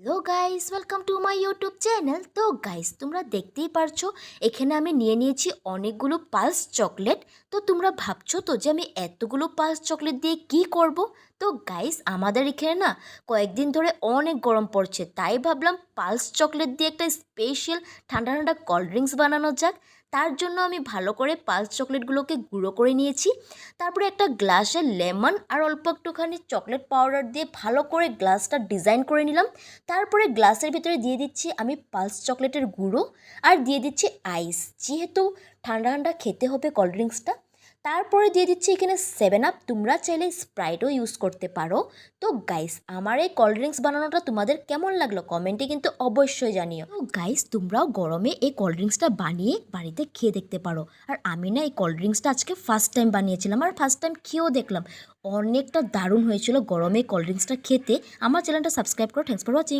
Hello guys, welcome to my YouTube channel. তো guys, তোমরা দেখতেই পারছো এখানে আমি নিয়ে নিয়েছি অনেকগুলো পালস চকলেট। তো তোমরা ভাবছো তো যে আমি এতগুলো পালস চকলেট দিয়ে কি করব। তো গাইস, আমাদের এখানে না কয়েকদিন ধরে অনেক গরম পড়ছে, তাই ভাবলাম পালস চকলেট দিয়ে একটা স্পেশাল ঠান্ডা ঠান্ডা কোল্ড ড্রিঙ্কস বানানো যাক। তার জন্য আমি ভালো করে পালস চকলেটগুলোকে গুঁড়ো করে নিয়েছি। তারপরে একটা গ্লাসে লেমন আর অল্প একটুখানি চকলেট পাউডার দিয়ে ভালো করে গ্লাসটা ডিজাইন করে নিলাম। তারপরে গ্লাসের ভিতরে দিয়ে দিচ্ছি আমি পালস চকলেটের গুঁড়ো আর দিয়ে দিচ্ছি আইস, যেহেতু ঠান্ডা ঠান্ডা খেতে হবে কোল্ড ড্রিঙ্কসটা। তারপরে দিয়ে দিচ্ছি এখানে 7 আপ, তোমরা চাইলে স্প্রাইটও ইউজ করতে পারো। তো গাইস, আমার এই কোল্ড ড্রিঙ্কস বানানোটা তোমাদের কেমন লাগলো কমেন্টে কিন্তু অবশ্যই জানিও। তো গাইস, তোমরাও গরমে এই কোল্ড ড্রিঙ্কসটা বানিয়ে বাড়িতে খেয়ে দেখতে পারো। আর আমি না এই কোল্ড ড্রিঙ্কসটা আজকে ফার্স্ট টাইম বানিয়েছিলাম আর ফার্স্ট টাইম খেয়েও দেখলাম, অনেকটা দারুণ হয়েছিল গরমে কোল্ড ড্রিঙ্কসটা খেতে। আমার চ্যানেলটা সাবস্ক্রাইব করো। Thanks for watching.